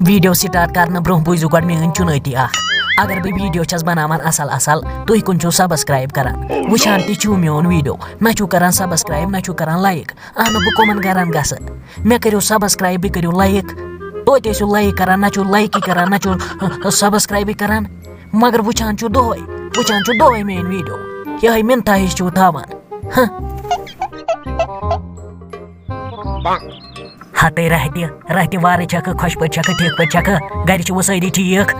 Video start करने bro बुझू गड मेन चुनौती अगर बह वीडियो छस बनावान असल असल तुह कुन छो सब्सक्राइब करान वुचान ती मोन वीडियो ना छू करान सब्सक्राइब ना छू करान लाइक अहन बह कमन गरान गस मे करो सब्सक्राइब बह करो लाइक तो लाइक करान ना छू लाइक करान ना छू सब्सक्राइब करान मगर वुचान छू दोहै मेन वीडियो यह मिनता हिश छू थावान हते रहते वारे छक खुश पे छक ठीक पे छक गर वो सारी ठीक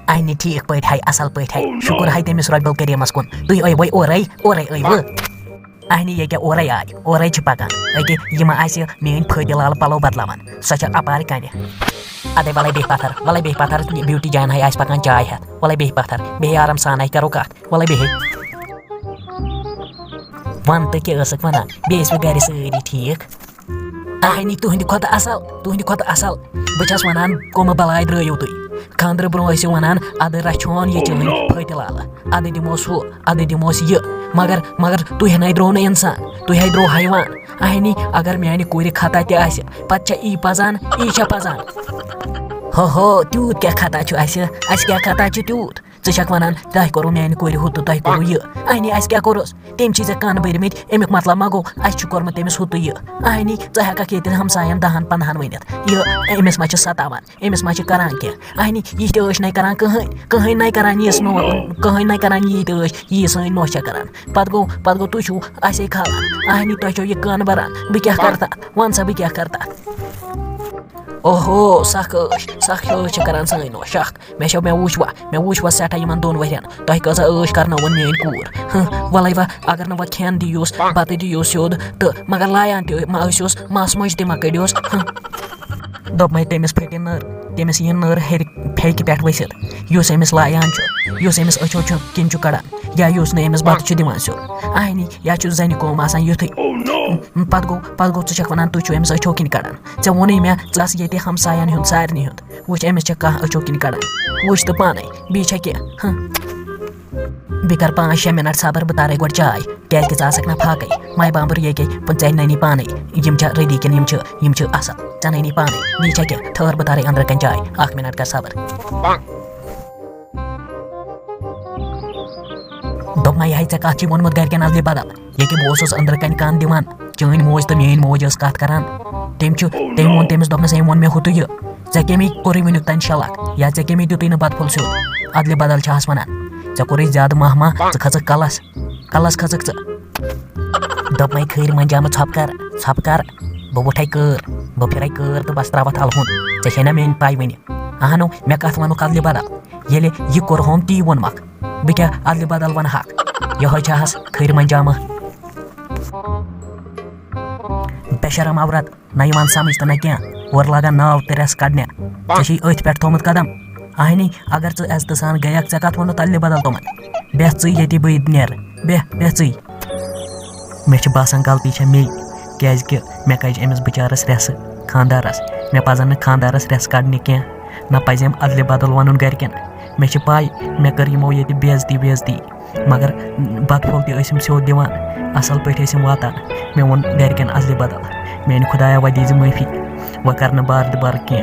अह ठीक पे हाय असल पे हाय शुक्र हाय तमिस रब्बुल करीमस कुन तुह अय ओरै अह ये क्या ओरै आय ओरै पकान अके यह मेन फदिलाल पलो बदलावान सो अपार कन अदे वल बह पत्थर ब्यूटी जान हाय पकान चाय हेत वल बह पत्थर बह आराम सान करो कत वल बह वन तो क्या वनान बेस गर सारी ठीक अह तुहद खुद असल बस वनान कम बलाय द्रयू तुह खानद्र ब्रो वनान अद रचोन ये चलन फतिलाल अद दिमोस हु अद दिमोस यह मगर तुह न द्रो न इंसान तुह द्रो हैवान अह अगर मानि कोर खता तह पत ई पजान ई पजान हो तूत क्या खता क्या खता तूत क वनान तह करो मानि कोर हु तो तह करो यह अह क्या कोरस तम चे कान भरमित अमुक मतलब मा गो कोर्मुत तमिस हु तो यह अह हेक ये हमसायन 10-15 वनित यह अमिस मा सतावान अमिस मा करान क्या अह यह न करान कहीं न करान यह कहीं न करान यह सन नोश करान पत गो तुह छू असे खालान अह तुह यह कान भरान बह क्या करता वन सा बह क्या करता ओहो सख करान सन नोश मे वुच सठा इन 2 वरियन तुह कसा ऐश करनवन मेन कूर वल अगर न खेन दियोस बत दियोस सोद तो मगर लायान तस मस मज तह कड़ोस दोप तमिस फटे नर तमिस यह नर हेर फेक पे वसित युस अमिस लायान युस अमिस अचो किन कड़ान या युस न अमिस बत दिवान सोद अह या जन कौम आसान युथ पत गो क वनान तुह अमिस अचो किन कड़ान ऐ वोन मे स ये हमसायन हुंद सारे हुंद वुच अमिस कह अचो किन कड़ान वुच तो पाने बह क्या बह कर 5-6 मिनट सबर बह तारे गो चाय क्या ना फाक माय बाबर ये चे ननी पाने रदी किन असल चे ननी पाने बह क्या ठहर बह तारे अंदर कन चाय 1 मिनट कर सबर दोप यह कत वोनमुत गरकन अदल बदल ये बह अंदर कन कान दिवान चन मोज तो मेन मोज कत करान तम वोन तमिस दोपनस वोन मे हु तो यह ऐ कमी कोर वुनिक तन शलक या ऐ कमी दुत बदफुल सोद अदल बदल वनान ऐ कोर ज्यादा महमा खच कलस खचक दोप खर मंजाम छप कर बह उठे कर बह फिर कर तो बस त्राव अलहुन ऐ मेन पाई वन अहनो मे कत वनुक अदल बदल ये यह कोरहोम ती वोनमक बह क्या अदल बदल वन यह खर मंजाम बेशरम अवरत न समझ तो न क्या और लागान नाव तो रेस कड़ने अथ पे थोमुत कदम अहनी अगर ऐजत सान गयक ऐ कत वोनुत अदल बदल तुमन बेह ये बह नेर बेह मे बासान गलती मे क्या मे कज अमिस बिचारस रेस खानदारस मे पजन खानदारस रेस कड़ने क्या न पजम अदल बदल वन गरकन मे पाई मे कर यमो ये बेजती मगर बदफुल तम सोद दिवान असल पे वातान मे वोन गरकन अदल बदल मेन खुदाया व दीज माफी व कर बार दुबार क्या।